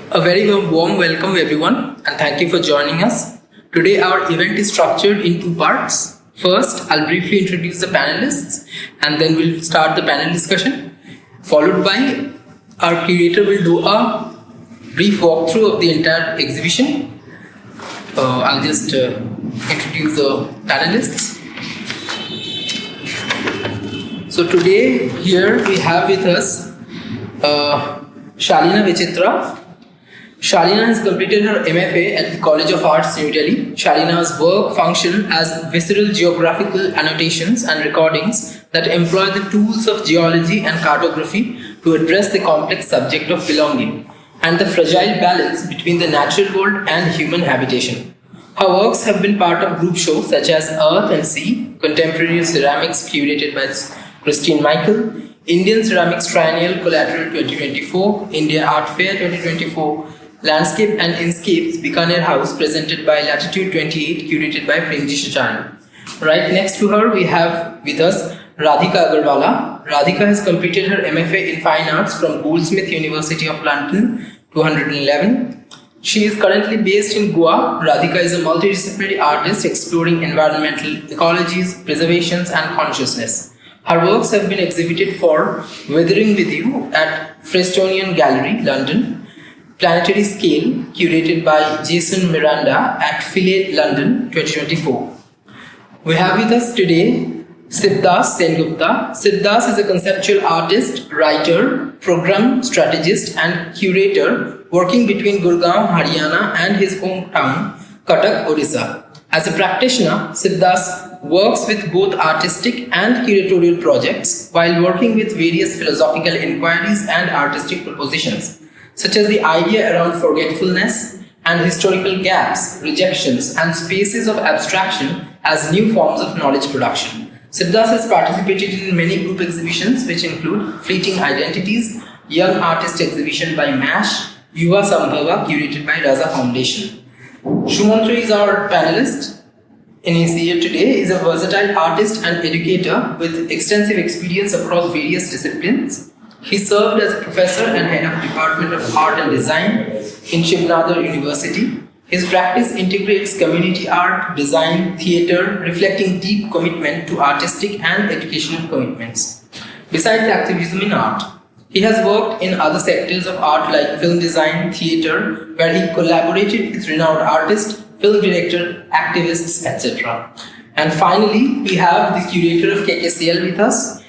A very warm welcome, everyone, and thank you for joining us. Today, our event is structured in two parts. First, I'll briefly introduce the panelists, and then we'll start the panel discussion. Followed by, our curator will do a brief walkthrough of the entire exhibition. I'll just introduce the panelists. So today, here we have with us Shalina Vichitra. Shalina has completed her MFA at the College of Arts, New Delhi. Shalina's work function as visceral geographical annotations and recordings that employ the tools of geology and cartography to address the complex subject of belonging and the fragile balance between the natural world and human habitation. Her works have been part of group shows such as Earth and Sea, Contemporary Ceramics curated by Christine Michael, Indian Ceramics Triennial Collateral 2024, India Art Fair 2024, Landscape and Inscapes, Bikaner House, presented by Latitude 28, curated by Premji Shachari. Right next to her, we have with us Radhika Agarwala. Radhika has completed her MFA in Fine Arts from Goldsmith University of London, 211. She is currently based in Goa. Radhika is a multidisciplinary artist exploring environmental ecologies, preservations, and consciousness. Her works have been exhibited for Weathering with You at Frestonian Gallery, London, Planetary Scale, curated by Jason Miranda at Fillet, London, 2024. We have with us today Siddhas Sengupta. Siddhas is a conceptual artist, writer, program strategist, and curator working between Gurgaon, Haryana, and his hometown, Cuttack, Odisha. As a practitioner, Siddhas works with both artistic and curatorial projects while working with various philosophical inquiries and artistic propositions, such as the idea around forgetfulness and historical gaps, rejections, and spaces of abstraction as new forms of knowledge production. Siddhas has participated in many group exhibitions, which include Fleeting Identities, Young Artist Exhibition by MASH, Yuva Sambhava, curated by Raza Foundation. Shumantra is our panelist. In his year today is a versatile artist and educator with extensive experience across various disciplines. He served as a professor and head of Department of Art and Design in Shivnadar University. His practice integrates community art, design, theatre, reflecting deep commitment to artistic and educational commitments. Besides activism in art, he has worked in other sectors of art like film design, theatre, where he collaborated with renowned artists, film director, activists, etc. And finally, we have the curator of KKCL with us.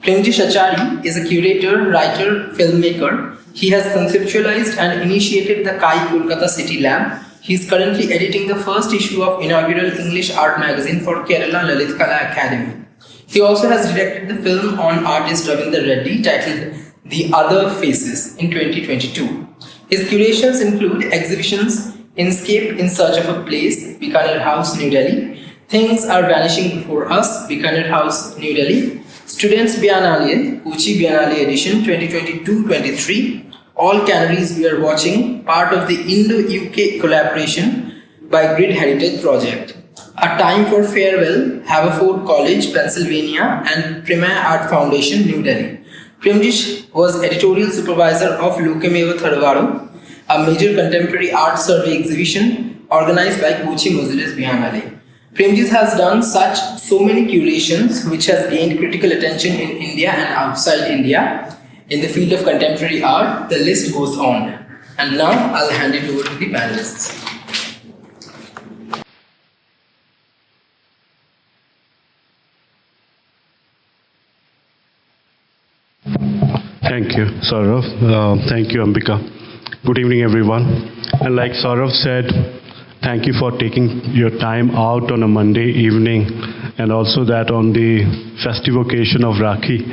Premji Shachari is a curator, writer, filmmaker. He has conceptualized and initiated the Kaee Kolkata City Lab. He is currently editing the first issue of inaugural English art magazine for Kerala Lalit Kala Academy. He also has directed the film on artist Ravinder Reddy titled The Other Faces in 2022. His curations include exhibitions Inscape in Search of a Place, Bikaner House, New Delhi, Things Are Vanishing Before Us, Bikaner House, New Delhi, Students Biennale, Kochi Biennale Edition 2022-23, All Canaries We Are Watching, part of the Indo-UK collaboration by Grid Heritage Project. A Time for Farewell, Haverford College, Pennsylvania, and Premier Art Foundation, New Delhi. Premji was editorial supervisor of Lokemeva Tharavaru, a major contemporary art survey exhibition organized by Kochi Muziris Biennale. Premji has done so many curations which has gained critical attention in India and outside India. In the field of contemporary art, the list goes on. And now I'll hand it over to the panelists. Thank you, Saurav. Thank you, Ambika. Good evening, everyone. And like Saurav said, thank you for taking your time out on a Monday evening, and also that on the festive occasion of Rakhi,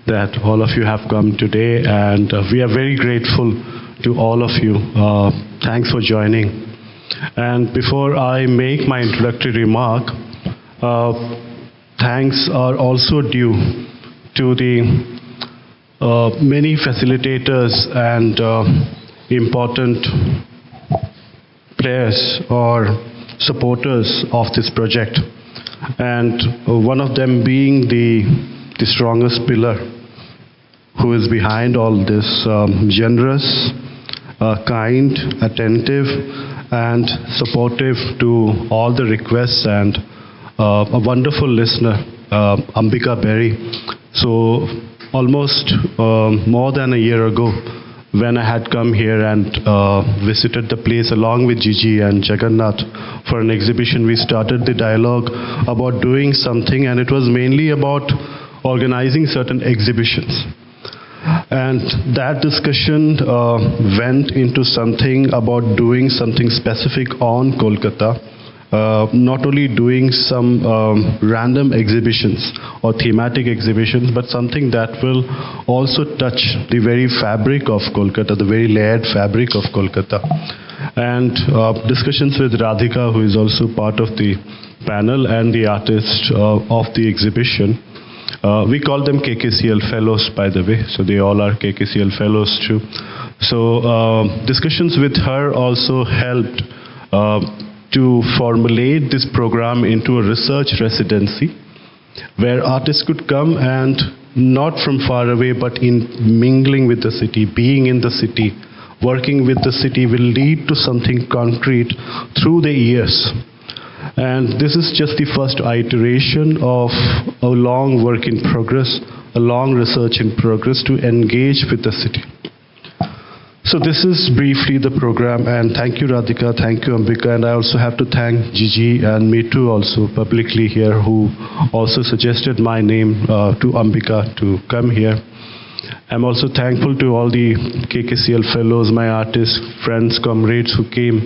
that all of you have come today, and we are very grateful to all of you. Thanks for joining. And before I make my introductory remark, thanks are also due to the many facilitators and important players or supporters of this project, and one of them being the strongest pillar who is behind all this generous kind, attentive, and supportive to all the requests, and a wonderful listener, Ambika Berry. So, almost more than a year ago, when I had come here and visited the place along with Gigi and Jagannath for an exhibition, we started the dialogue about doing something, and it was mainly about organizing certain exhibitions. And that discussion went into something about doing something specific on Kolkata. Not only doing some random exhibitions or thematic exhibitions, but something that will also touch the very fabric of Kolkata, the very layered fabric of Kolkata. And discussions with Radhika, who is also part of the panel and the artist of the exhibition. We call them KKCL fellows, by the way, so they all are KKCL fellows too. So discussions with her also helped to formulate this program into a research residency where artists could come and not from far away, but in mingling with the city, being in the city, working with the city will lead to something concrete through the years. And this is just the first iteration of a long work in progress, a long research in progress to engage with the city. So this is briefly the program, and thank you Radhika, thank you Ambika, and I also have to thank Gigi and Meetu also publicly here, who also suggested my name to Ambika to come here. I'm also thankful to all the KKCL fellows, my artists, friends, comrades who came,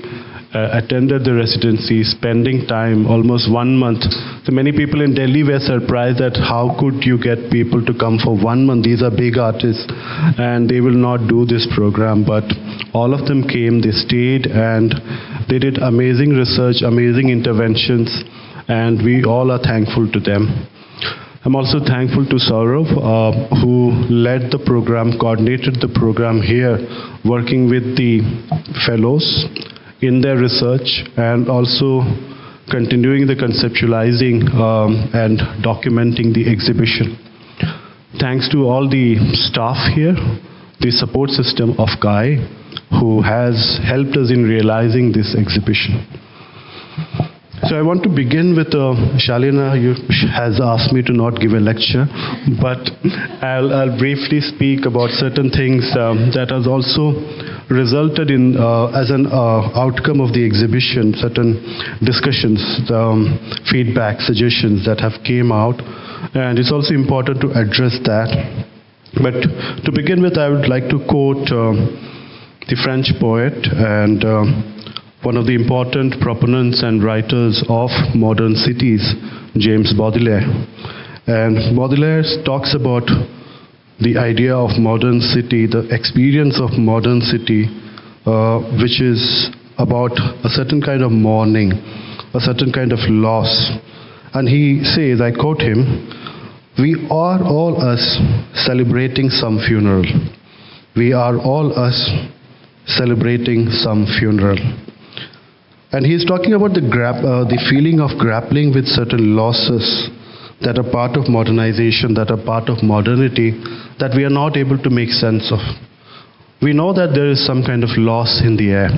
attended the residency, spending time, almost 1 month. So many people in Delhi were surprised that how could you get people to come for 1 month? These are big artists and they will not do this program. But all of them came, they stayed, and they did amazing research, amazing interventions, and we all are thankful to them. I'm also thankful to Saurav, who led the program, coordinated the program here, working with the fellows in their research and also continuing the conceptualizing and documenting the exhibition. Thanks to all the staff here, the support system of Kaee, who has helped us in realizing this exhibition. So I want to begin with Shalina has asked me to not give a lecture, but I'll briefly speak about certain things that has also resulted in, as an outcome of the exhibition, certain discussions, feedback, suggestions that have came out, and it's also important to address that. But to begin with, I would like to quote the French poet and one of the important proponents and writers of modern cities, James Baudelaire. And Baudelaire talks about the idea of modern city, the experience of modern city, which is about a certain kind of mourning, a certain kind of loss. And he says, I quote him, "We are all us celebrating some funeral. We are all us celebrating some funeral." And he's talking about the feeling of grappling with certain losses that are part of modernization, that are part of modernity, that we are not able to make sense of. We know that there is some kind of loss in the air.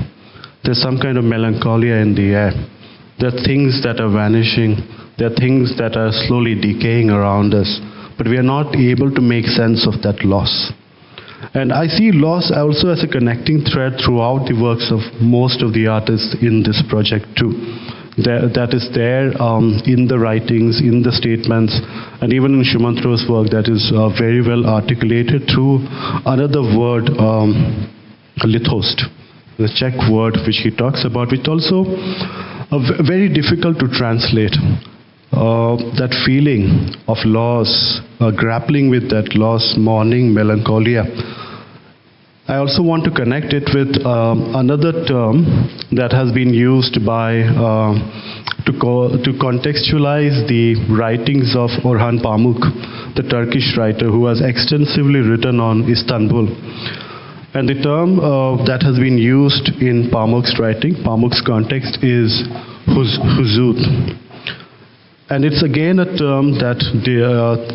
There's some kind of melancholia in the air. There are things that are vanishing. There are things that are slowly decaying around us. But we are not able to make sense of that loss. And I see loss also as a connecting thread throughout the works of most of the artists in this project too. That is there in the writings, in the statements, and even in Shumantro's work that is very well articulated through another word, lithost, the Czech word which he talks about, which also very difficult to translate. That feeling of loss, grappling with that loss, mourning, melancholia. I also want to connect it with another term that has been used by to contextualize the writings of Orhan Pamuk, the Turkish writer who has extensively written on Istanbul. And the term that has been used in Pamuk's writing, Pamuk's context, is huzut. And it's again a term that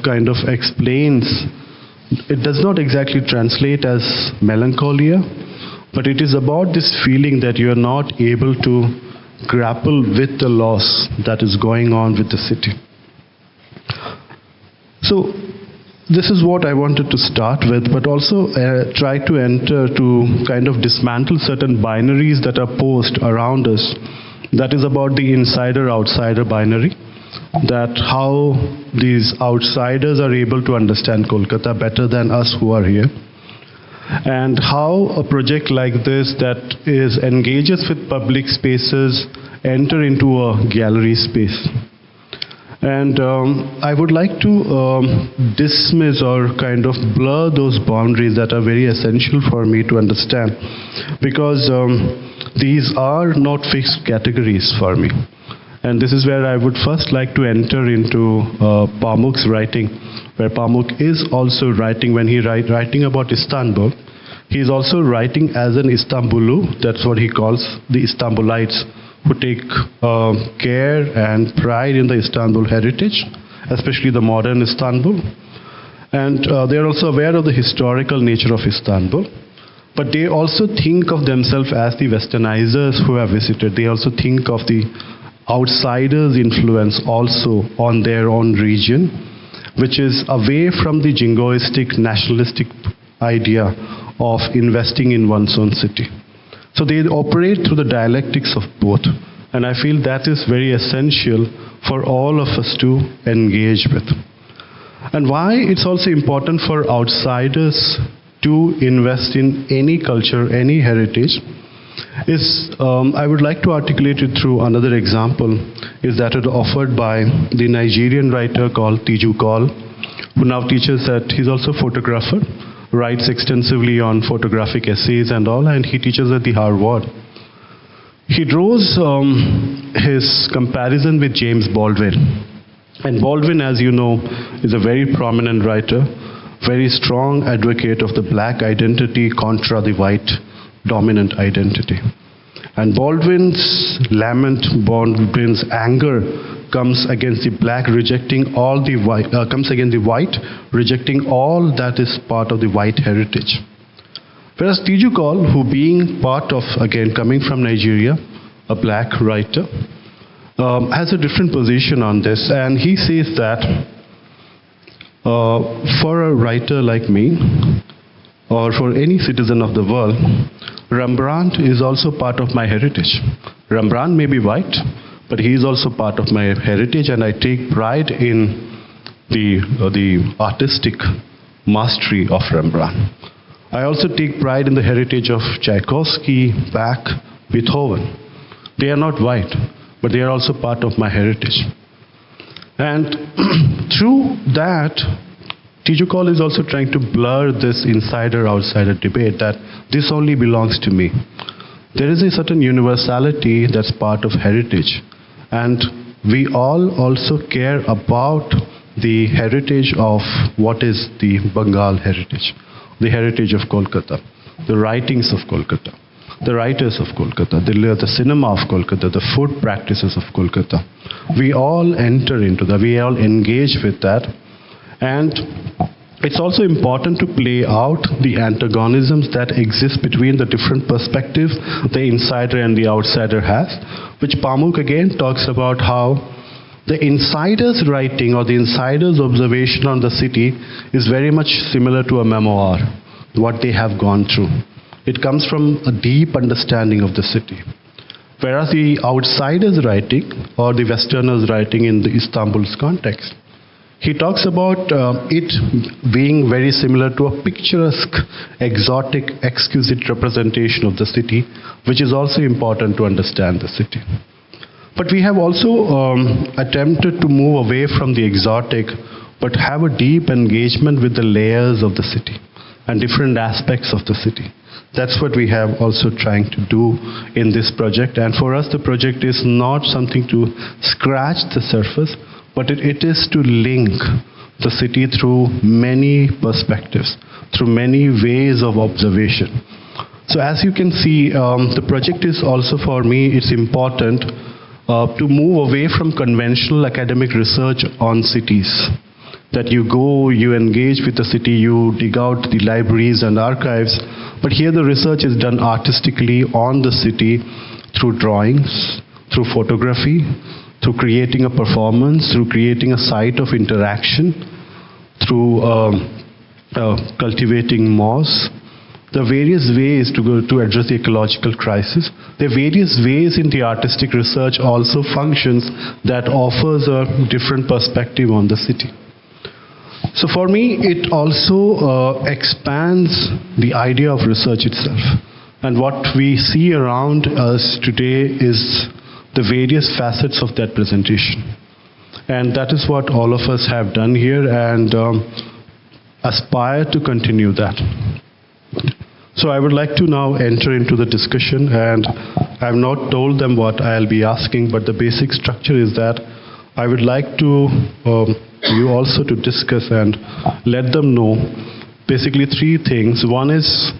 kind of explains, it does not exactly translate as melancholia, but it is about this feeling that you are not able to grapple with the loss that is going on with the city. So this is what I wanted to start with, but also try to enter to kind of dismantle certain binaries that are posed around us. That is about the insider-outsider binary, that how these outsiders are able to understand Kolkata better than us who are here, and how a project like this that engages with public spaces enter into a gallery space. And I would like to dismiss or kind of blur those boundaries that are very essential for me to understand, because these are not fixed categories for me. And this is where I would first like to enter into Pamuk's writing, where Pamuk is also writing, when he writing about Istanbul, he is also writing as an Istanbulu. That's what he calls the Istanbulites, who take care and pride in the Istanbul heritage, especially the modern Istanbul. And they are also aware of the historical nature of Istanbul. But they also think of themselves as the westernizers who have visited. They also think of the outsiders' influence also on their own region, which is away from the jingoistic, nationalistic idea of investing in one's own city. So they operate through the dialectics of both. And I feel that is very essential for all of us to engage with. And why it's also important for outsiders to invest in any culture, any heritage, is I would like to articulate it through another example, is that it offered by the Nigerian writer called Tiju Kaul, who now teaches that he's also a photographer, writes extensively on photographic essays and all, and he teaches at the Harvard. He draws his comparison with James Baldwin. And Baldwin, as you know, is a very prominent writer, very strong advocate of the black identity contra the white dominant identity. And Baldwin's lament, Baldwin's anger comes against the black rejecting all the white, comes against the white rejecting all that is part of the white heritage. Whereas Tiju Kaul, who being part of, again, coming from Nigeria, a black writer, has a different position on this, and he says that for a writer like me, or for any citizen of the world, Rembrandt is also part of my heritage. Rembrandt may be white, but he is also part of my heritage, and I take pride in the artistic mastery of Rembrandt. I also take pride in the heritage of Tchaikovsky, Bach, Beethoven. They are not white, but they are also part of my heritage. And through that, Tiju Kaul is also trying to blur this insider-outsider debate that this only belongs to me. There is a certain universality that's part of heritage. And we all also care about the heritage of what is the Bengal heritage, the heritage of Kolkata, the writings of Kolkata, the writers of Kolkata, the cinema of Kolkata, the food practices of Kolkata. We all enter into that, we all engage with that. And it's also important to play out the antagonisms that exist between the different perspectives the insider and the outsider has, which Pamuk again talks about how the insider's writing or the insider's observation on the city is very much similar to a memoir, what they have gone through. It comes from a deep understanding of the city. Whereas the outsider's writing or the westerner's writing in the Istanbul's context, he talks about it being very similar to a picturesque, exotic, exquisite representation of the city, which is also important to understand the city. But we have also attempted to move away from the exotic, but have a deep engagement with the layers of the city and different aspects of the city. That's what we have also trying to do in this project. And for us, the project is not something to scratch the surface, but it is to link the city through many perspectives, through many ways of observation. So as you can see, the project is also, for me, it's important to move away from conventional academic research on cities. That you go, you engage with the city, you dig out the libraries and archives, But here the research is done artistically on the city through drawings, through photography, through creating a performance, through creating a site of interaction, through cultivating moss. There are various ways to address the ecological crisis. There are various ways in the artistic research also functions that offers a different perspective on the city. So for me, it also expands the idea of research itself. And what we see around us today is the various facets of that presentation. And that is what all of us have done here and aspire to continue that. So I would like to now enter into the discussion, and I've not told them what I'll be asking, but the basic structure is that I would like to you also to discuss and let them know basically three things. One is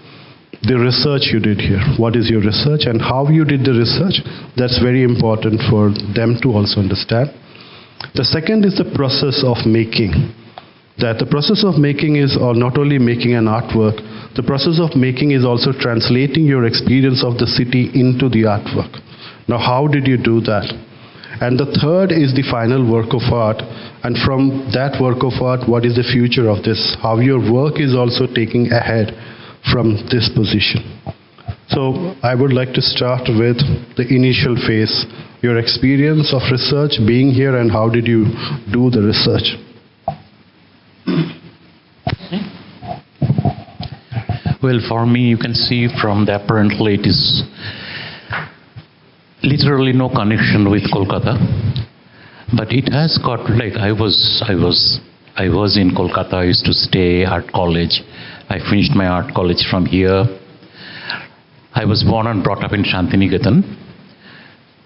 the research you did here. What is your research and how you did the research? That's very important for them to also understand. The second is the process of making. That the process of making is not only making an artwork, the process of making is also translating your experience of the city into the artwork. Now, how did you do that? And the third is the final work of art. And from that work of art, what is the future of this? How your work is also taking ahead from this position. So I would like to start with the initial phase, your experience of research, being here, and how did you do the research? Well, for me, you can see from the apparently it is literally no connection with Kolkata, but it has got like I was in Kolkata. I used to stay art college. I finished my art college from here. I was born and brought up in Shantiniketan.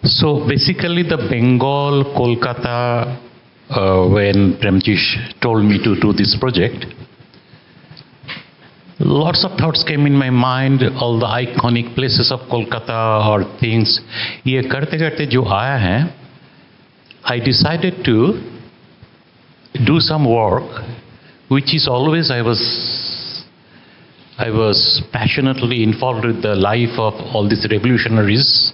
So basically, the Bengal, Kolkata. When Premjish told me to do this project, lots of thoughts came in my mind, all the iconic places of Kolkata or things. ये करते करते जो आया है, I decided to do some work, which is always I was passionately involved with the life of all these revolutionaries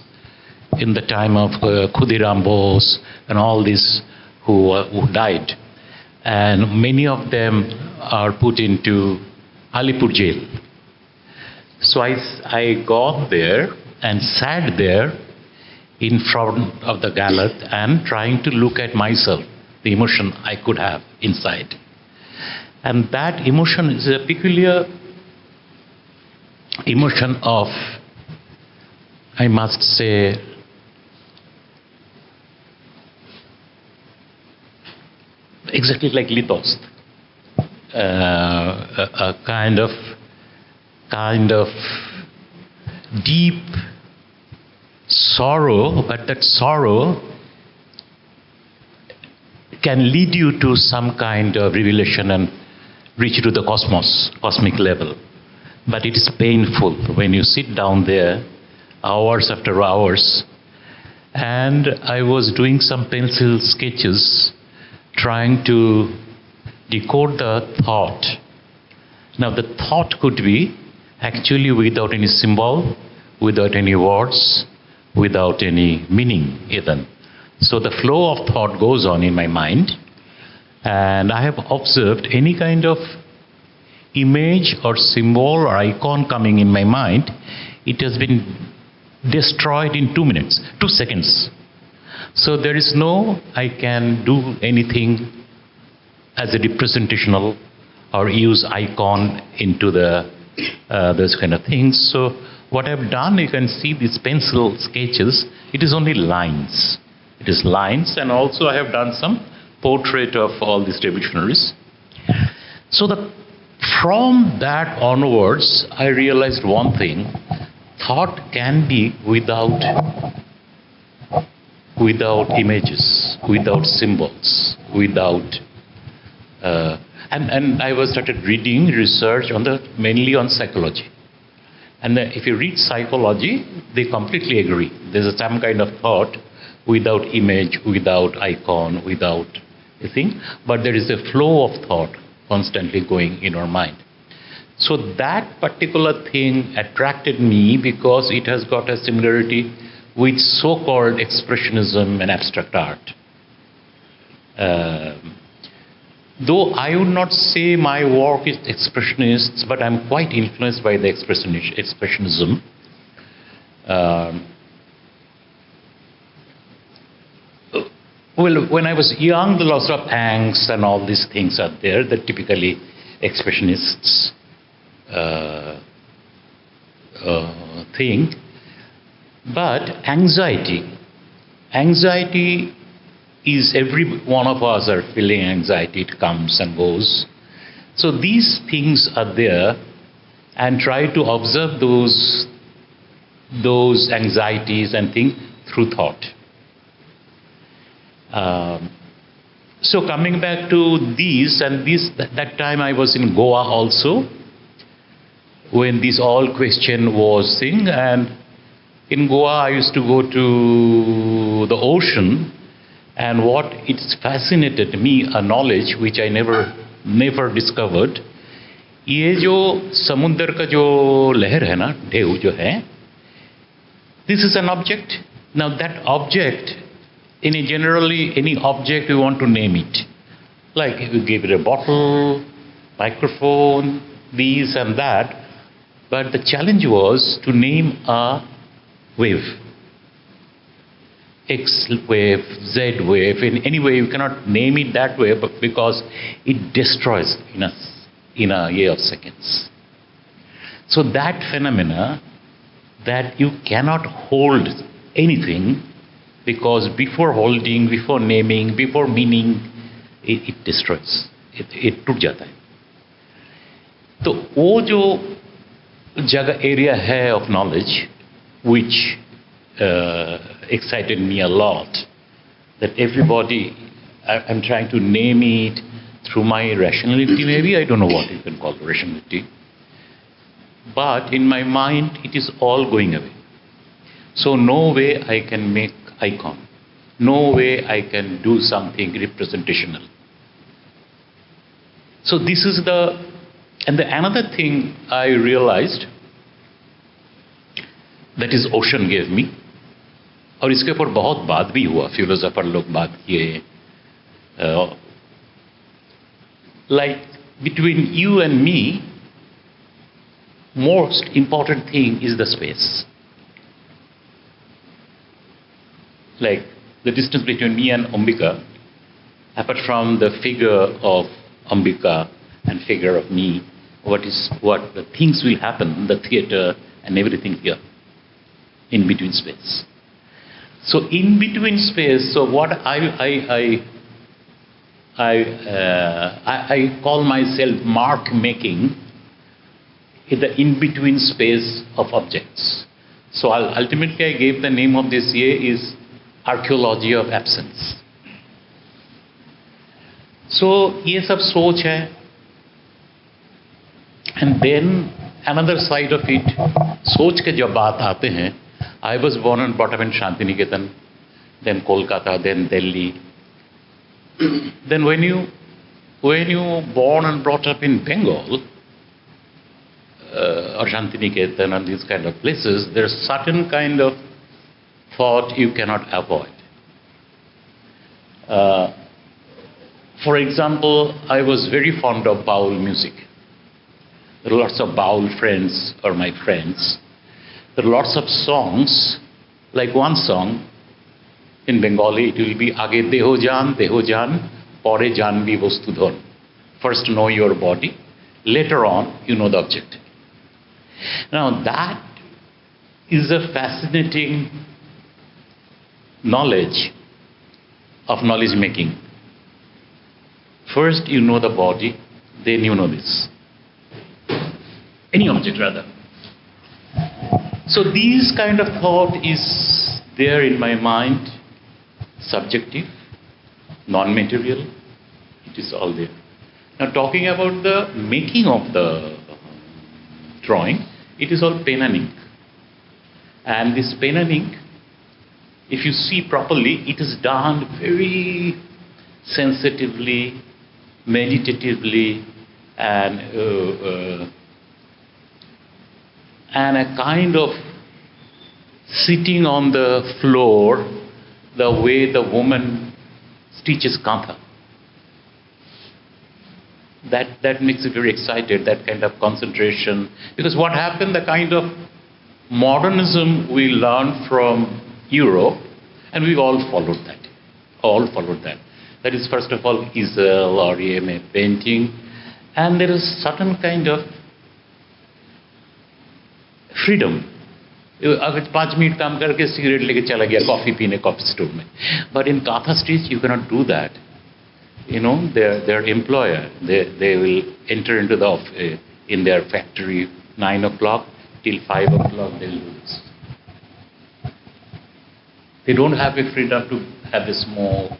in the time of Khudiram Bose and all these who died, and many of them are put into Alipur jail. So I got there and sat there in front of the gallery and trying to look at myself, the emotion I could have inside. And that emotion is a peculiar emotion of, I must say, exactly like lithos, a kind of deep sorrow, but that sorrow can lead you to some kind of revelation and reach to the cosmic level. But it is painful when you sit down there hours after hours. And I was doing some pencil sketches trying to decode the thought. Now the thought could be actually without any symbol, without any words, without any meaning even. So the flow of thought goes on in my mind, and I have observed any kind of image or symbol or icon coming in my mind, it has been destroyed in 2 minutes, 2 seconds. So there is no, I can do anything as a representational or use icon into the those kind of things. So what I've done, you can see these pencil sketches, it is only lines. It is lines, and also I have done some portrait of all these revolutionaries. So from that onwards, I realized one thing: thought can be without images, without symbols, without. And I was started reading research on mainly on psychology. And if you read psychology, they completely agree. There's some kind of thought without image, without icon, without a thing, but there is a flow of thought constantly going in our mind. So that particular thing attracted me because it has got a similarity with so-called expressionism and abstract art. Though I would not say my work is expressionist, but I'm quite influenced by the expressionism. Well, when I was young, the lots of angst and all these things are there that typically expressionists think. But anxiety is every one of us are feeling anxiety. It comes and goes. So these things are there, and try to observe those anxieties and things through thought. So coming back to these, and that time I was in Goa also, when this all question was thing, and in Goa I used to go to the ocean, and what it's fascinated me, a knowledge which I never discovered, ये जो समुद्र का जो लहर है ना, ढेउ जो है, this is an object. Now that object, generally any object we want to name it. Like if you give it a bottle, microphone, these and that. But the challenge was to name a wave. X wave, Z wave, in any way you cannot name it that way, but because it destroys in a year of seconds. So that phenomena, that you cannot hold anything, because before holding, before naming, before meaning, it destroys. It टूट जाता है. तो वो जो जगह area है of knowledge, which excited me a lot, that everybody, I'm trying to name it through my rationality, maybe, I don't know what you can call rationality, but in my mind it is all going away. So no way I can make icon, no way I can do something representational. So this is another thing I realized, that is ocean gave me, और इसके ऊपर बहुत बात भी हुआ, philosopher लोग बात किए, like between you and me, most important thing is the space. Like the distance between me and Ambika, apart from the figure of Ambika and figure of me, what the things will happen, the theater and everything here, in between space. So in between space, so what I call myself mark making in the in between space of objects. So ultimately I gave the name of this year is archaeology of absence. So ये सब सोच है, and then another side of it, सोच के जब बात आते हैं, I was born and brought up in Shantiniketan, then Kolkata, then Delhi. Then when you born and brought up in Bengal or Shantiniketan and these kind of places, there's certain kind of thought you cannot avoid. For example, I was very fond of Baul music. There are lots of Baul friends or my friends. There are lots of songs, like one song in Bengali, it will be Age deho jan, pore janbi bostudhon. First know your body, later on you know the object. Now that is a fascinating knowledge of knowledge making. First you know the body, then you know this. Any object rather. So these kind of thought is there in my mind, subjective, non-material, it is all there. Now talking about the making of the drawing, it is all pen and ink. And this pen and ink, if you see properly, it is done very sensitively, meditatively, and and a kind of sitting on the floor the way the woman stitches kantha. That makes me very excited, that kind of concentration. Because what happened, the kind of modernism we learned from Europe, and we all followed that. All followed that. That is, first of all, easel or EMA painting. And there is certain kind of freedom. अगर 5 minute काम करके cigarette लेके चला गया coffee पीने coffee store में, but in Katha streets you cannot do that. You know, their employer, they will enter into the in their factory 9 o'clock till 5 o'clock they'll do this. They don't have a freedom to have a smoke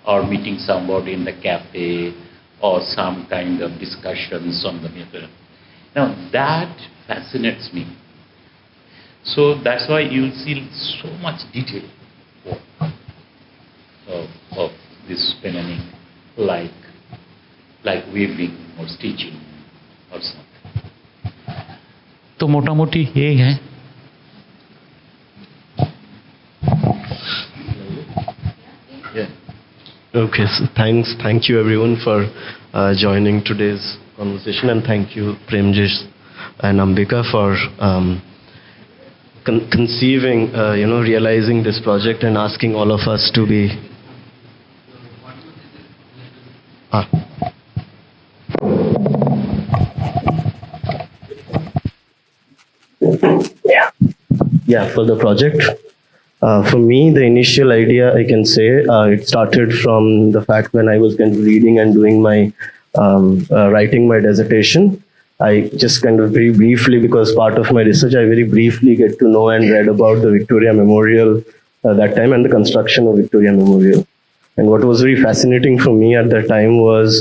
or meeting somebody in the cafe or some kind of discussions on the matter. Now that fascinates me. So that's why you'll see so much detail of this pen and ink, like weaving or stitching or something. तो मोटा मोटी ये है. Yeah. Okay, so thank you everyone for joining today's conversation, and thank you Premjish and Ambika for conceiving, realizing this project and asking all of us to be. Yeah, for the project. For me, the initial idea, I can say, it started from the fact when I was kind of reading and doing my, writing my dissertation. I just kind of very briefly, because part of my research, I very briefly get to know and read about the Victoria Memorial that time and the construction of Victoria Memorial. And what was very fascinating for me at that time was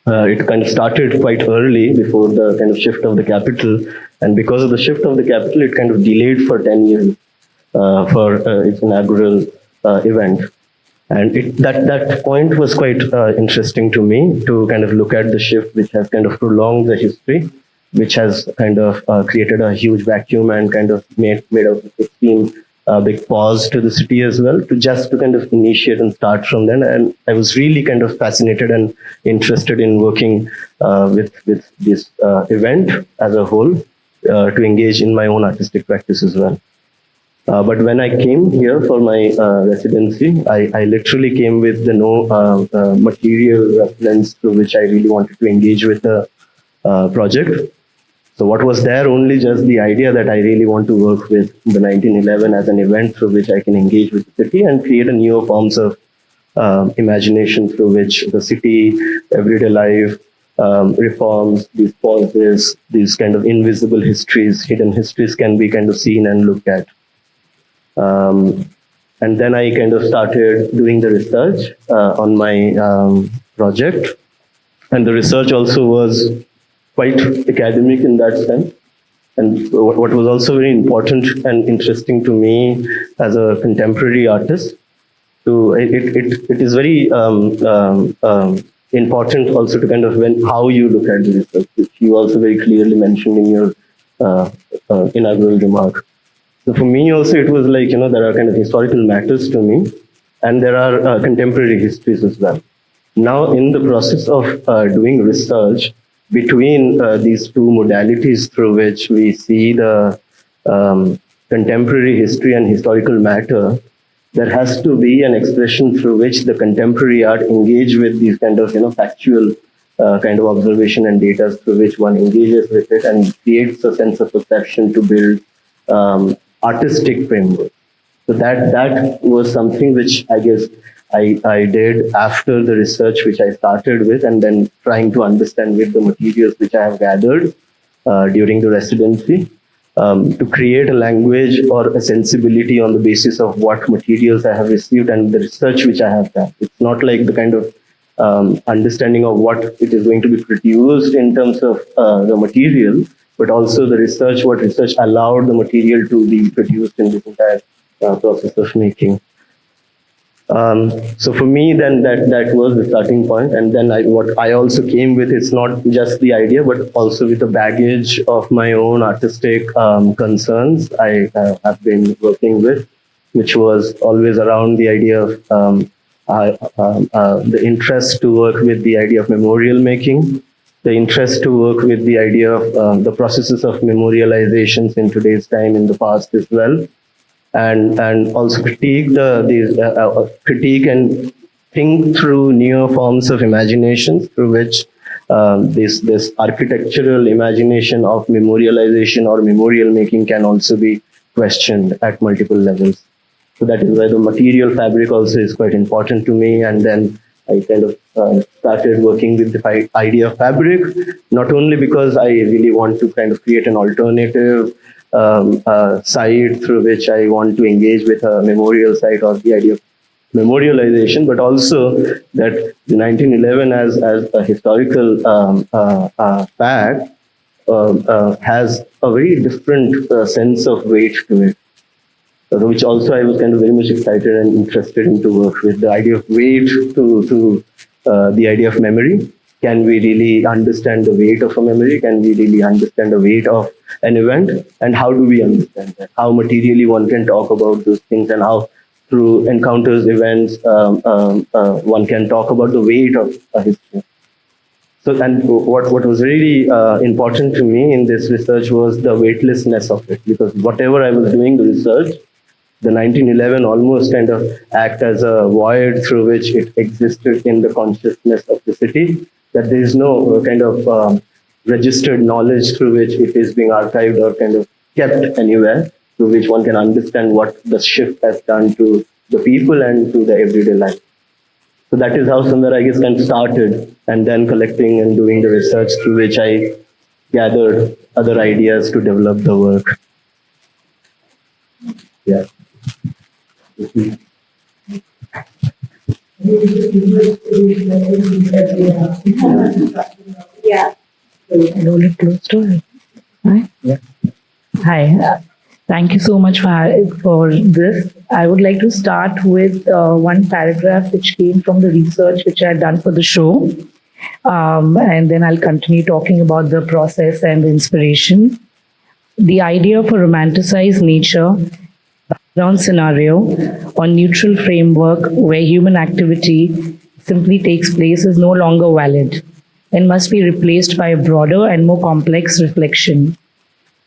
it kind of started quite early before the kind of shift of the capital. And because of the shift of the capital, it kind of delayed for 10 years for its inaugural event. And that point was quite interesting to me, to kind of look at the shift which has kind of prolonged the history, which has kind of created a huge vacuum and kind of made a big pause to the city as well, to kind of initiate and start from then. And I was really kind of fascinated and interested in working with this event as a whole, to engage in my own artistic practice as well. But when I came here for my residency, I literally came with the no material reference through which I really wanted to engage with the project. So what was there only just the idea that I really want to work with the 1911 as an event through which I can engage with the city and create a newer forms of imagination through which the city, everyday life, reforms, these pauses, these kind of invisible histories, hidden histories can be kind of seen and looked at. And then I kind of started doing the research on my project. And the research also was quite academic in that sense. And what was also very important and interesting to me as a contemporary artist, it is very important also to kind of how you look at the research, which you also very clearly mentioned in your inaugural remark. So for me also, it was like, there are kind of historical matters to me, and there are contemporary histories as well. Now, in the process of doing research between these two modalities through which we see the contemporary history and historical matter, there has to be an expression through which the contemporary art engage with these kind of, factual kind of observation and data through which one engages with it and creates a sense of perception to build artistic framework. So that was something which I guess I did after the research which I started with, and then trying to understand with the materials which I have gathered during the residency, to create a language or a sensibility on the basis of what materials I have received and the research which I have done. It's not like the kind of understanding of what it is going to be produced in terms of the material, but also the research, what research allowed the material to be produced in this entire process of making. So for me, then that was the starting point, and then what I also came with is not just the idea, but also with the baggage of my own artistic concerns have been working with, which was always around the idea of the interest to work with the idea of memorial making, the interest to work with the idea of the processes of memorializations in today's time, in the past as well, and also critique and think through newer forms of imagination through which this architectural imagination of memorialization or memorial making can also be questioned at multiple levels. So that is why the material fabric also is quite important to me. And then I kind of started working with the idea of fabric, not only because I really want to kind of create an alternative site through which I want to engage with a memorial site or the idea of memorialization, but also that the 1911 as a historical fact has a very different sense of weight to it, which also I was kind of very much excited and interested in to work with. The idea of weight to the idea of memory. Can we really understand the weight of a memory? Can we really understand the weight of an event? And how do we understand that? How materially one can talk about those things, and how through encounters, events, one can talk about the weight of a history. So, and what was really important to me in this research was the weightlessness of it, because whatever I was doing the research, the 1911 almost kind of act as a void through which it existed in the consciousness of the city, that there is no kind of registered knowledge through which it is being archived or kind of kept anywhere, through which one can understand what the shift has done to the people and to the everyday life. So that is how Sundar, I guess, kind of started, and then collecting and doing the research through which I gathered other ideas to develop the work. Yeah. Yeah. Roll it close to it. Hi. Yeah. Hi. Thank you so much for this. I would like to start with one paragraph which came from the research which I had done for the show. And then I'll continue talking about the process and the inspiration. The idea of a romanticized nature background scenario or neutral framework where human activity simply takes place is no longer valid and must be replaced by a broader and more complex reflection.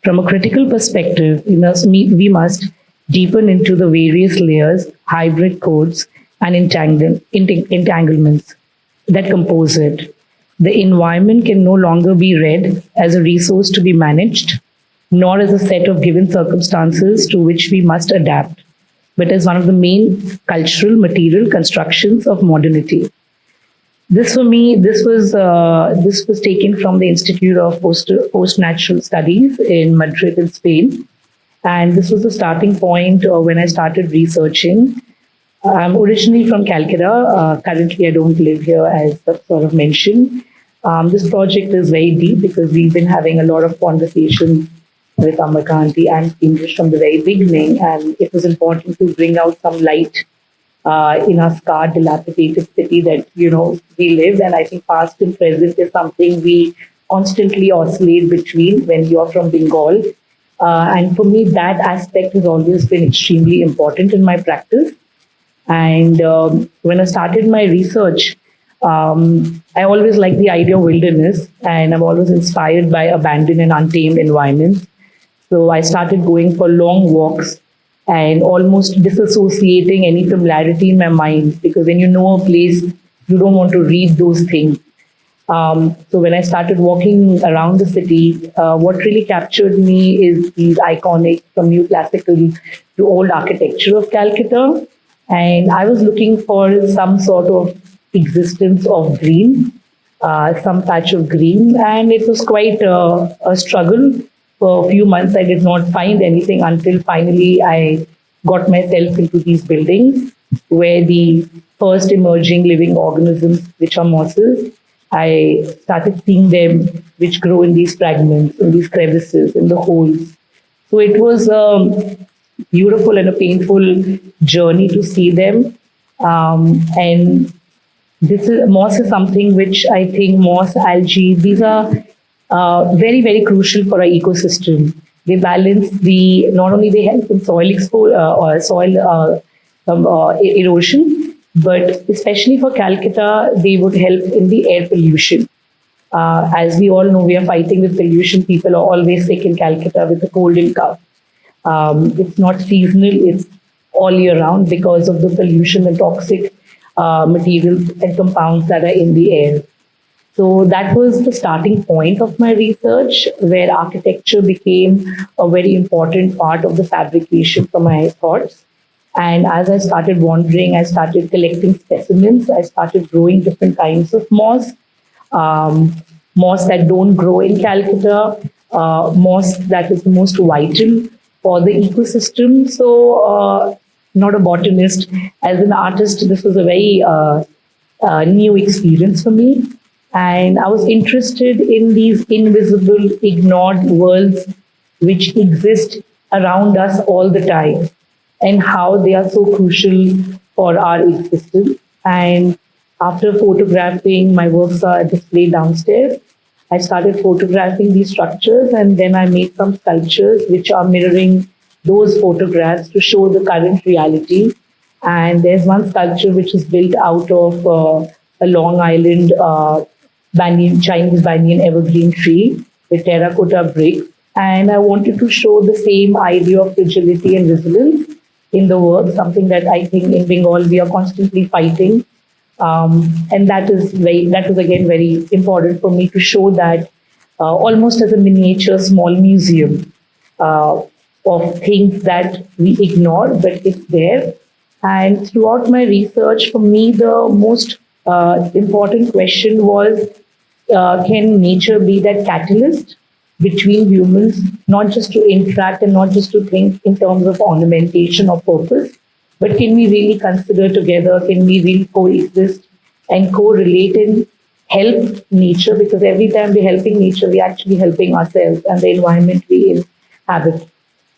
From a critical perspective, we must deepen into the various layers, hybrid codes, and entanglements that compose it. The environment can no longer be read as a resource to be managed, nor as a set of given circumstances to which we must adapt, but as one of the main cultural material constructions of modernity. This, for me, this was taken from the Institute of Post-Natural Studies in Madrid, in Spain, and this was the starting point when I started researching. I'm originally from Calcutta. Currently, I don't live here, as sort of mentioned. This project is very deep because we've been having a lot of conversations with Amarkanti and English from the very beginning, and it was important to bring out some light in our scarred, dilapidated city that we live. And I think past and present is something we constantly oscillate between when you're from Bengal. And for me, that aspect has always been extremely important in my practice. And when I started my research, I always liked the idea of wilderness, and I'm always inspired by abandoned and untamed environments. So I started going for long walks and almost disassociating any familiarity in my mind, because when you know a place, you don't want to read those things. So when I started walking around the city, what really captured me is these iconic, from new classical to old architecture of Calcutta. And I was looking for some sort of existence of green, some patch of green. And it was quite a struggle. For a few months, I did not find anything until finally I got myself into these buildings where the first emerging living organisms, which are mosses, I started seeing them, which grow in these fragments, in these crevices, in the holes. So it was a beautiful and a painful journey to see them. And this is moss is something which I think moss, algae, these are very, very crucial for our ecosystem. They balance the, not only they help in or soil erosion, but especially for Calcutta, they would help in the air pollution. As we all know, we are fighting with pollution. People are always sick in Calcutta with a cold and cough. It's not seasonal, it's all year round because of the pollution and toxic materials and compounds that are in the air. So that was the starting point of my research, where architecture became a very important part of the fabrication for my thoughts. And as I started wandering, I started collecting specimens. I started growing different kinds of moss, um, moss that don't grow in Calcutta, moss that is most vital for the ecosystem. So, not a botanist, as an artist, this was a very new experience for me. And I was interested in these invisible, ignored worlds which exist around us all the time and how they are so crucial for our existence. And after photographing, my works are displayed downstairs. I started photographing these structures and then I made some sculptures which are mirroring those photographs to show the current reality. And there's one sculpture which is built out of a Long Island Chinese banyan evergreen tree with terracotta bricks. And I wanted to show the same idea of fragility and resilience in the work, something that I think in Bengal we are constantly fighting. And that was again very important for me to show that almost as a miniature small museum uh, of things that we ignore, but it's there. And throughout my research, for me, the most important question was, can nature be that catalyst between humans, not just to interact and not just to think in terms of ornamentation or purpose, but can we really consider together, can we really coexist and correlate and help nature? Because every time we're helping nature, we're actually helping ourselves and the environment we inhabit.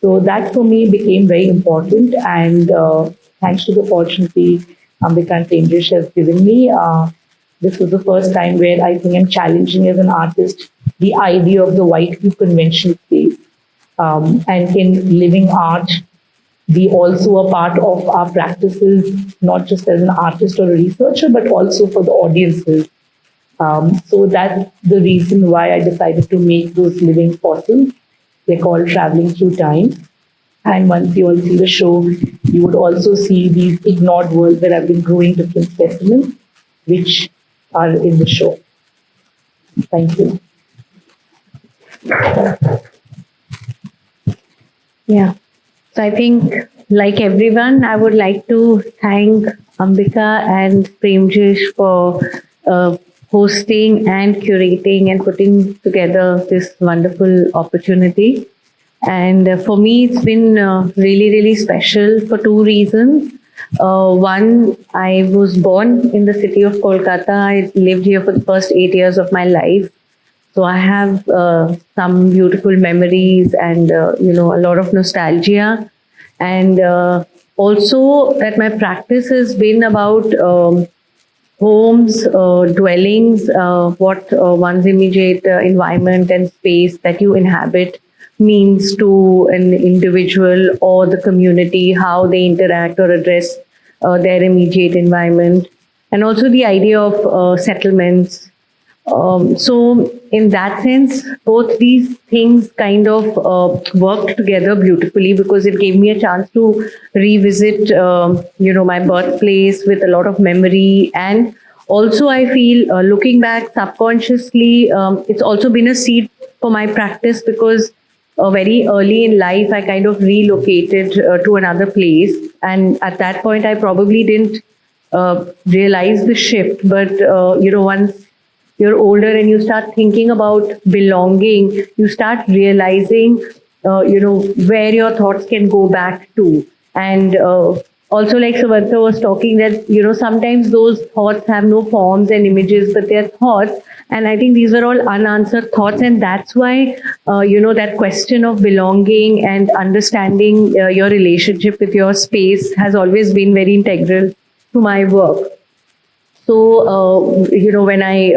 So that for me became very important. And thanks to the opportunity Ambika and Tendrish has given me, this was the first time where I think I'm challenging as an artist the idea of the white cube conventional space. And can living art be also a part of our practices, not just as an artist or a researcher, but also for the audiences. So that's the reason why I decided to make those living fossils. They're called Traveling Through Time. And once you all see the show, you would also see these ignored worlds where I've been growing different specimens, which are in the show. Thank you. Yeah. So I think, like everyone, I would like to thank Ambika and Premjish for hosting and curating and putting together this wonderful opportunity. And for me, it's been really, really special for two reasons. One, I was born in the city of Kolkata. I lived here for the first 8 years of my life. So I have some beautiful memories and, a lot of nostalgia. And also that my practice has been about homes, dwellings, what one's immediate environment and space that you inhabit means to an individual or the community, how they interact or address their immediate environment, and also the idea of settlements. So in that sense, both these things kind of worked together beautifully because it gave me a chance to revisit, my birthplace with a lot of memory. And also I feel looking back subconsciously, it's also been a seed for my practice because very early in life, I kind of relocated to another place. And at that point, I probably didn't realize the shift. But, once you're older and you start thinking about belonging, you start realizing, where your thoughts can go back to. And also, like Samantha was talking, that, sometimes those thoughts have no forms and images, but they're thoughts. And I think these are all unanswered thoughts. And that's why, that question of belonging and understanding your relationship with your space has always been very integral to my work. So, when I,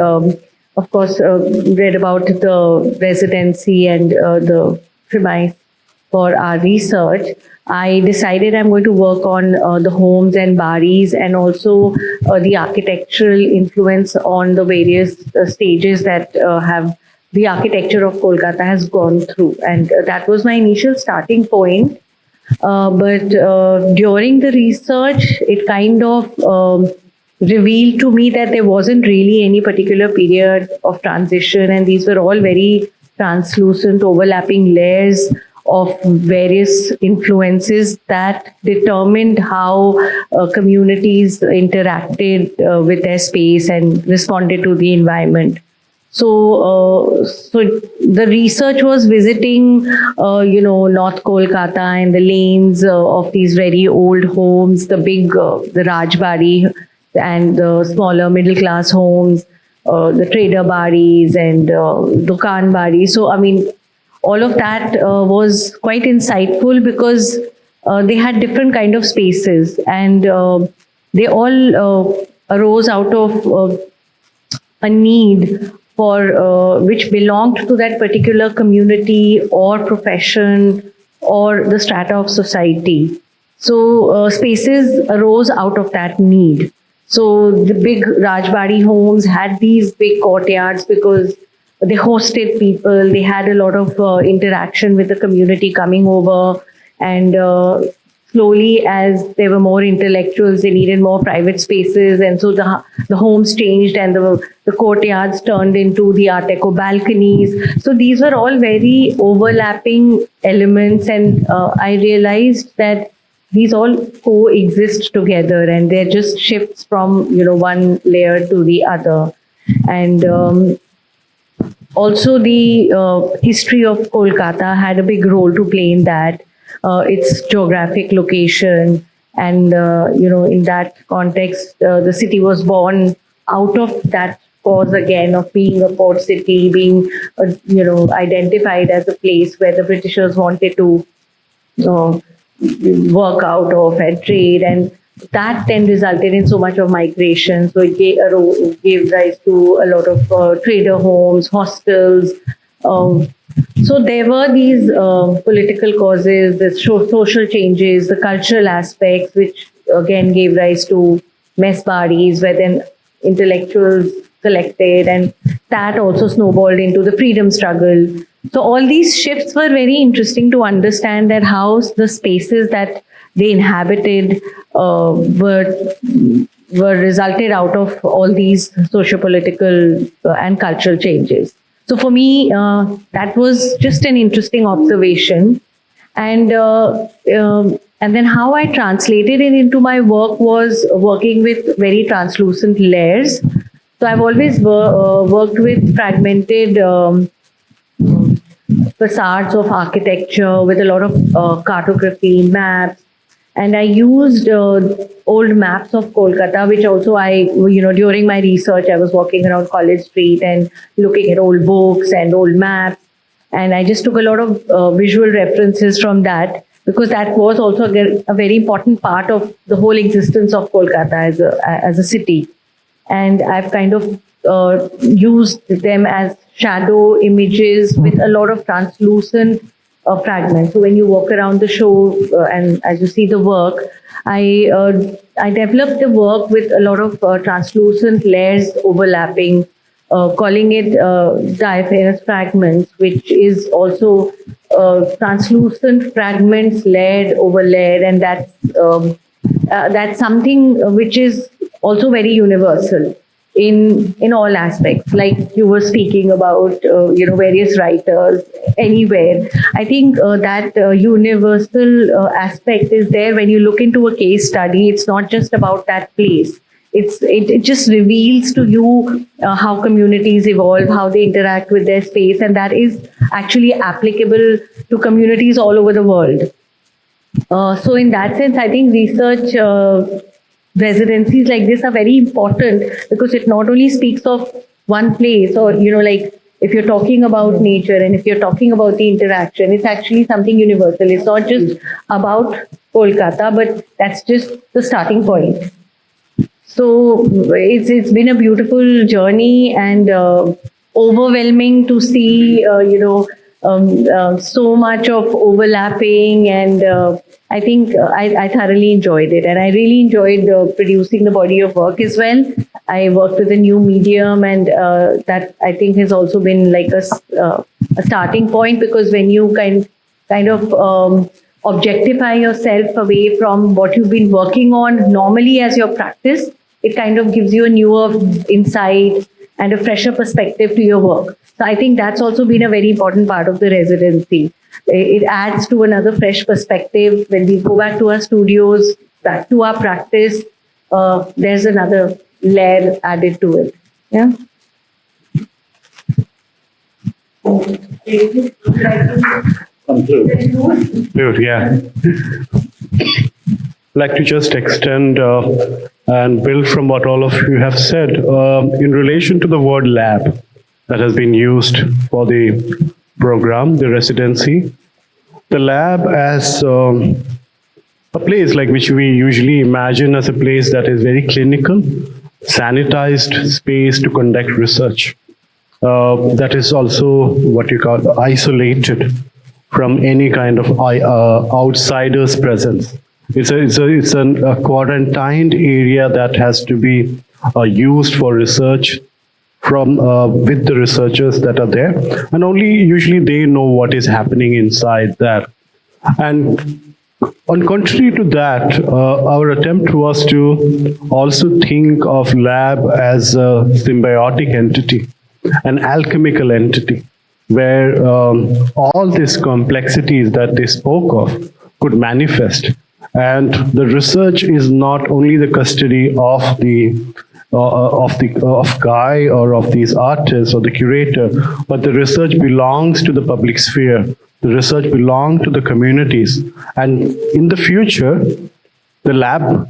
of course, read about the residency and the premise for our research, I decided I'm going to work on the homes and baris, and also the architectural influence on the various stages that have the architecture of Kolkata has gone through. And that was my initial starting point. But during the research, it kind of revealed to me that there wasn't really any particular period of transition, and these were all very translucent, overlapping layers of various influences that determined how communities interacted with their space and responded to the environment. So the research was visiting, North Kolkata and the lanes of these very old homes, the Rajbari and the smaller middle class homes, the trader baris and dukan baris. So, I mean, all of that was quite insightful because they had different kind of spaces, and they all arose out of a need for which belonged to that particular community or profession or the strata of society. So spaces arose out of that need. So the big Rajbari homes had these big courtyards because they hosted people. They had a lot of interaction with the community coming over, and slowly, as there were more intellectuals, they needed more private spaces, and so the homes changed, and the courtyards turned into the Art Deco balconies. So these were all very overlapping elements, and I realized that these all coexist together, and they're just shifts from one layer to the other. And also, the history of Kolkata had a big role to play in that. Its geographic location, and in that context, the city was born out of that cause again of being a port city, being identified as a place where the Britishers wanted to uh, work out of and trade, and that then resulted in so much of migration. So it gave rise to a lot of trader homes, hostels. So there were these political causes, the social changes, the cultural aspects, which again gave rise to mess baris, where then intellectuals collected, and that also snowballed into the freedom struggle. So all these shifts were very interesting to understand that how the spaces that they inhabited were resulted out of all these socio-political and cultural changes. So for me, that was just an interesting observation, and then how I translated it into my work was working with very translucent layers. So I've always worked with fragmented facades of architecture with a lot of cartography, maps, and I used old maps of Kolkata, which also during my research, I was walking around College Street and looking at old books and old maps. And I just took a lot of visual references from that, because that was also a very important part of the whole existence of Kolkata as a city. And I've kind of used them as shadow images with a lot of translucent fragments. So when you walk around the show and as you see the work, I developed the work with a lot of translucent layers overlapping, calling it diaphanous fragments, which is also translucent fragments layered over layered, and that's something which is also very universal in all aspects. Like you were speaking about, various writers anywhere. I think that universal aspect is there when you look into a case study. It's not just about that place. It just reveals to you how communities evolve, how they interact with their space, and that is actually applicable to communities all over the world. So in that sense, I think research residencies like this are very important, because it not only speaks of one place, or like if you're talking about nature and if you're talking about the interaction, it's actually something universal. It's not just about Kolkata, but that's just the starting point. So it's been a beautiful journey and overwhelming to see so much of overlapping, and I think I thoroughly enjoyed it, and I really enjoyed producing the body of work as well. I worked with a new medium, and that I think has also been like a starting point, because when you kind of objectify yourself away from what you've been working on normally as your practice, it kind of gives you a newer insight and a fresher perspective to your work. So I think that's also been a very important part of the residency. It adds to another fresh perspective. When we go back to our studios, back to our practice, there's another layer added to it. Yeah. Good, yeah. Like to just extend and build from what all of you have said in relation to the word lab that has been used for the program, the residency. The lab as a place like which we usually imagine as a place that is very clinical, sanitized space to conduct research. That is also what you call isolated from any kind of outsider's presence. It's a quarantined area that has to be used for research from with the researchers that are there, and only usually they know what is happening inside that. And on contrary to that, our attempt was to also think of lab as a symbiotic entity, an alchemical entity, where all these complexities that they spoke of could manifest. And the research is not only the custody of Kaee or of these artists or the curator, but the research belongs to the public sphere. The research belongs to the communities. And in the future, the lab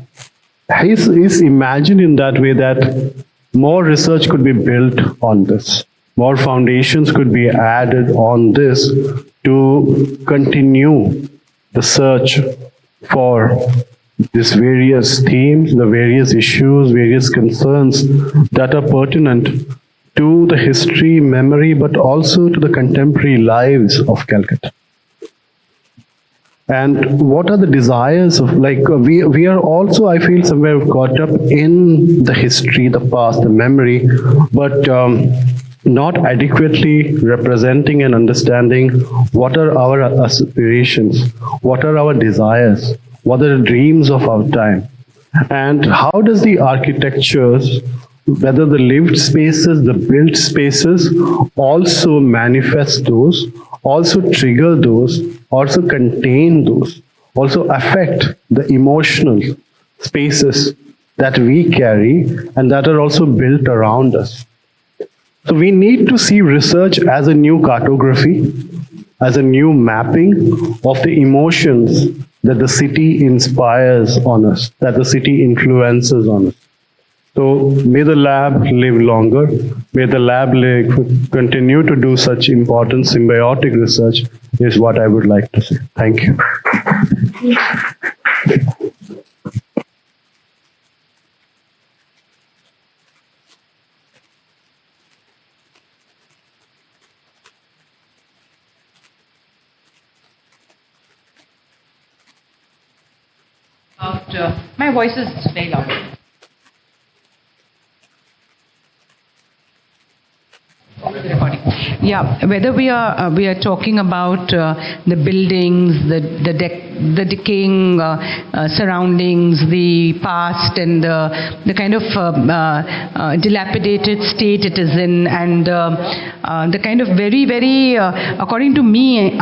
is imagined in that way that more research could be built on this. More foundations could be added on this to continue the search for these various themes, the various issues, various concerns that are pertinent to the history, memory, but also to the contemporary lives of Calcutta. And what are the desires of, like, we are also, I feel, somewhere caught up in the history, the past, the memory, but not adequately representing and understanding what are our aspirations, what are our desires, what are the dreams of our time, and how does the architectures, whether the lived spaces, the built spaces, also manifest those, also trigger those, also contain those, also affect the emotional spaces that we carry and that are also built around us. So we need to see research as a new cartography, as a new mapping of the emotions that the city inspires on us, that the city influences on us. So may the lab live longer. May the lab continue to do such important symbiotic research is what I would like to say. Thank you. My voice is very loud. Yeah, whether we are talking about the buildings, the decaying surroundings, the past, and the kind of dilapidated state it is in, and the kind of very according to me,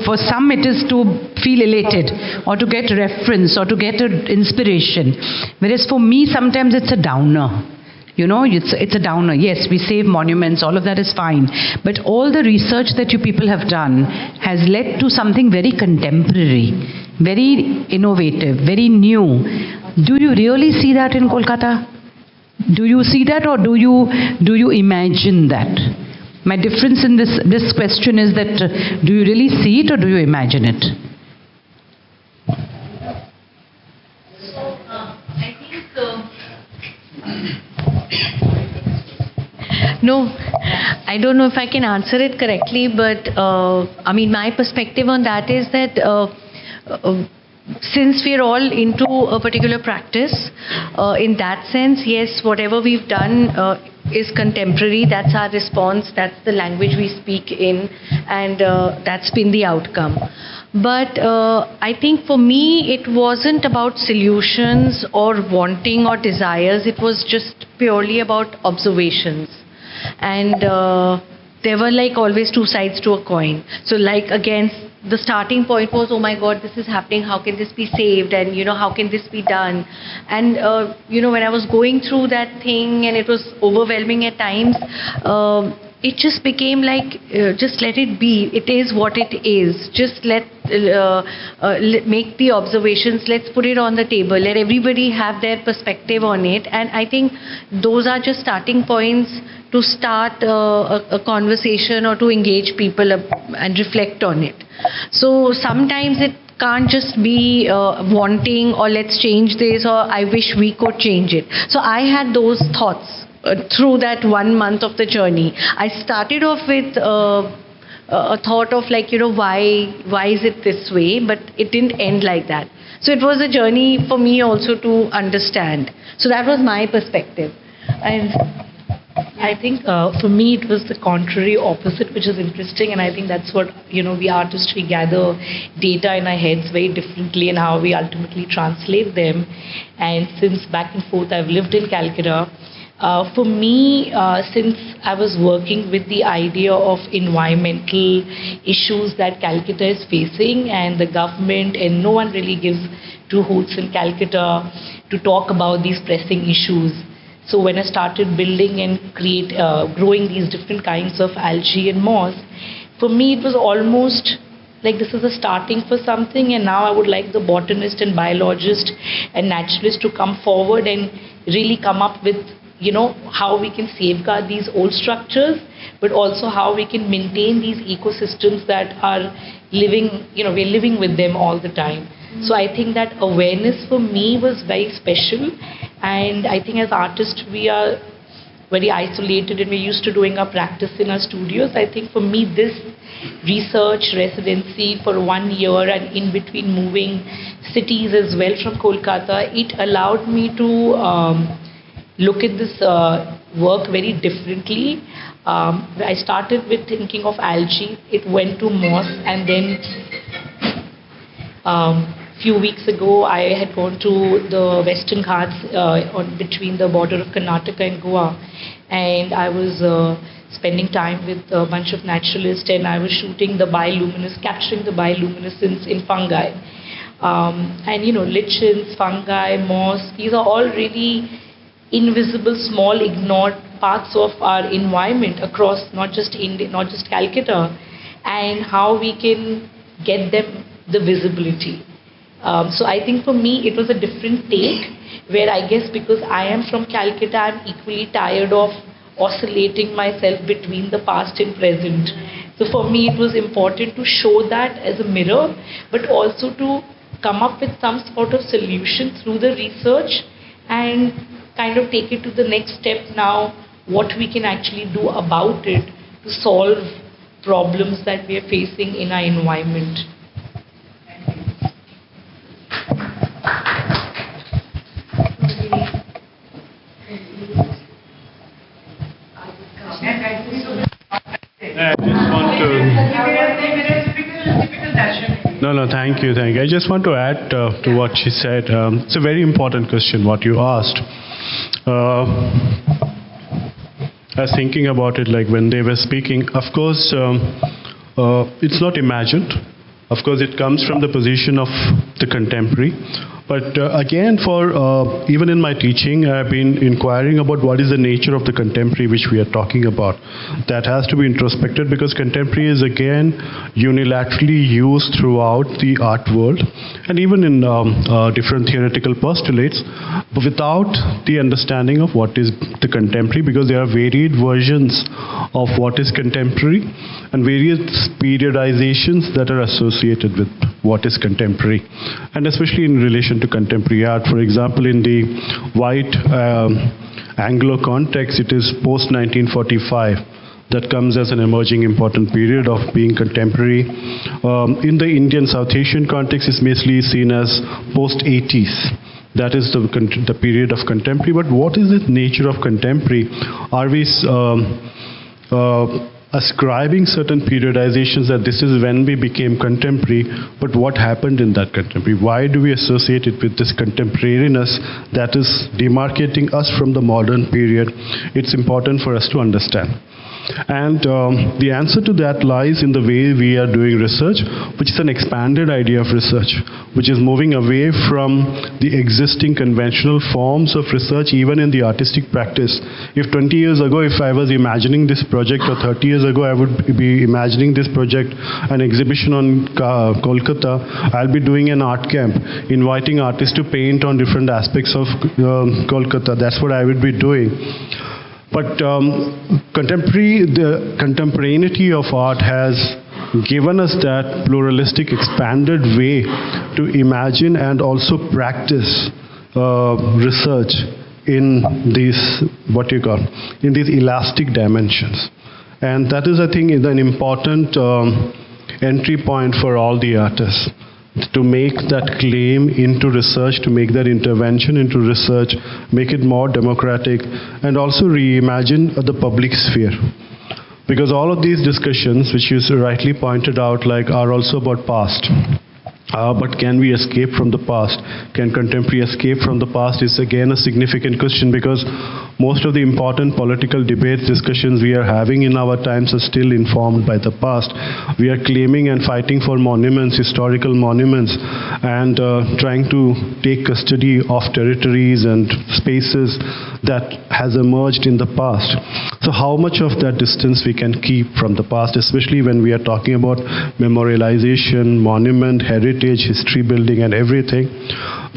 for some it is to feel elated or to get reference or to get inspiration, whereas for me sometimes it's a downer. You know, it's a downer. Yes, we save monuments, all of that is fine. But all the research that you people have done has led to something very contemporary, very innovative, very new. Do you really see that in Kolkata? Do you see that, or do you imagine that? My difference in this question is that do you really see it or do you imagine it? I think No, I don't know if I can answer it correctly, but I mean, my perspective on that is that since we're all into a particular practice, in that sense, yes, whatever we've done is contemporary. That's our response. That's the language we speak in, and that's been the outcome. But I think for me, it wasn't about solutions or wanting or desires. It was just purely about observations. And there were like always two sides to a coin. So like again, the starting point was, oh my God, this is happening. How can this be saved? And how can this be done? And when I was going through that thing, and it was overwhelming at times. It just became like, just let it be. It is what it is. Just make the observations. Let's put it on the table. Let everybody have their perspective on it. And I think those are just starting points to start a conversation or to engage people and reflect on it. So sometimes it can't just be wanting or let's change this or I wish we could change it. So I had those thoughts through that 1 month of the journey. I started off with a thought of like, why is it this way? But it didn't end like that. So it was a journey for me also to understand. So that was my perspective. And I think for me it was the contrary opposite, which is interesting, and I think that's what we artists, we gather data in our heads very differently and how we ultimately translate them. And since back and forth I've lived in Calcutta, for me, since I was working with the idea of environmental issues that Calcutta is facing, and the government and no one really gives two hoots in Calcutta to talk about these pressing issues. So when I started building and growing these different kinds of algae and moss, for me it was almost like this is a starting for something, and now I would like the botanist and biologist and naturalist to come forward and really come up with how we can safeguard these old structures, but also how we can maintain these ecosystems that are living, we're living with them all the time. So I think that awareness for me was very special, and I think as artists we are very isolated and we're used to doing our practice in our studios. I think for me this research residency for 1 year and in between moving cities as well from Kolkata, it allowed me to look at this work very differently. I started with thinking of algae, it went to moss, and then few weeks ago I had gone to the Western Ghats between the border of Karnataka and Goa, and I was spending time with a bunch of naturalists, and I was shooting capturing the bioluminescence in fungi. And lichens, fungi, moss, these are all really invisible, small, ignored parts of our environment across not just India, not just Calcutta, and how we can get them the visibility. So I think for me it was a different take, where I guess because I am from Calcutta, I'm equally tired of oscillating myself between the past and present. So for me it was important to show that as a mirror, but also to come up with some sort of solution through the research and kind of take it to the next step now, what we can actually do about it to solve problems that we are facing in our environment. I just want to... No, thank you. I just want to add to what she said. It's a very important question, what you asked. I was thinking about it like when they were speaking. Of course, it's not imagined. Of course, it comes from the position of the contemporary. But again, even in my teaching, I've been inquiring about what is the nature of the contemporary which we are talking about. That has to be introspected, because contemporary is again unilaterally used throughout the art world and even in different theoretical postulates, but without the understanding of what is the contemporary, because there are varied versions of what is contemporary and various periodizations that are associated with what is contemporary, and especially in relation to contemporary art. For example, in the white Anglo context, it is post-1945 that comes as an emerging important period of being contemporary. In the Indian South Asian context, it's mainly seen as post-80s. That is the period of contemporary. But what is the nature of contemporary? Are we ascribing certain periodizations that this is when we became contemporary, but what happened in that contemporary? Why do we associate it with this contemporariness that is demarcating us from the modern period? It's important for us to understand. And the answer to that lies in the way we are doing research, which is an expanded idea of research, which is moving away from the existing conventional forms of research, even in the artistic practice. If 20 years ago, if I was imagining this project, or 30 years ago, I would be imagining this project, an exhibition on Kolkata, I'll be doing an art camp, inviting artists to paint on different aspects of Kolkata. That's what I would be doing. But the contemporaneity of art has given us that pluralistic, expanded way to imagine and also practice research in these, in these elastic dimensions. And that is, I think, is an important entry point for all the artists, to make that claim into research, to make that intervention into research, make it more democratic, and also reimagine the public sphere. Because all of these discussions, which you rightly pointed out, are also about past. But can we escape from the past? Can contemporary escape from the past is again a significant question, because most of the important political debates, discussions we are having in our times are still informed by the past. We are claiming and fighting for monuments, historical monuments, and trying to take custody of territories and spaces that has emerged in the past. So how much of that distance we can keep from the past, especially when we are talking about memorialization, monument, heritage, history building and everything.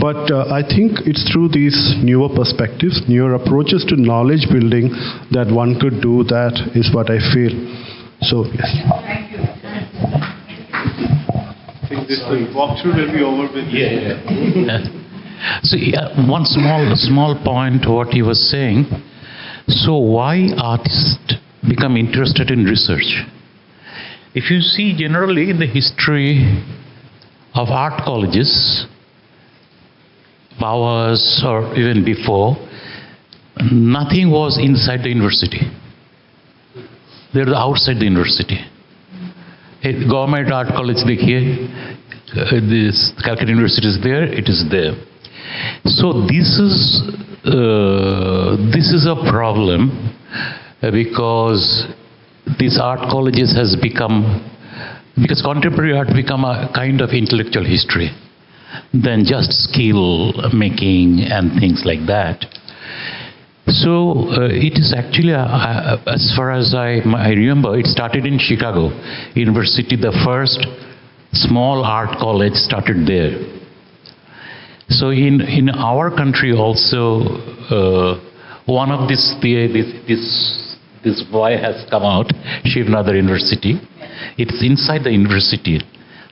But I think it's through these newer perspectives, newer approaches to knowledge building that one could do that, is what I feel. So, yes. Thank you. I think this walkthrough will be over with. So one small point what he was saying. So why artists become interested in research? If you see generally in the history of art colleges, Bowers or even before, nothing was inside the university. They were outside the university. A government art college, this Calcutta University is there, it is there. So this is a problem, because these art colleges has become, because contemporary art become a kind of intellectual history than just skill making and things like that. So it is actually, as far as I remember, it started in Chicago University. The first small art college started there. So in our country also, one of this boy has come out, Shiv Nadar University. It's inside the university.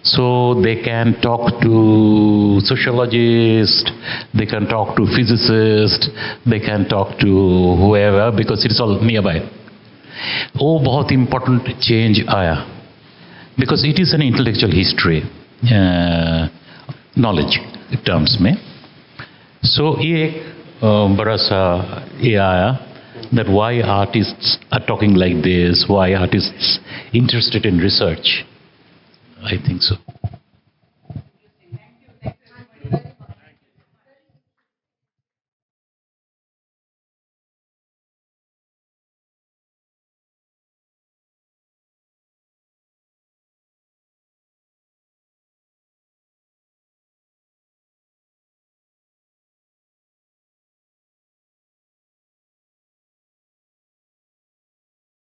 So they can talk to sociologists, they can talk to physicists, they can talk to whoever, because it's all nearby. Oh, बहुत important change आया, because it is an intellectual history, knowledge terms में. So ये एक बड़ा सा ये आया, that why artists are talking like this, why artists interested in research. I think so.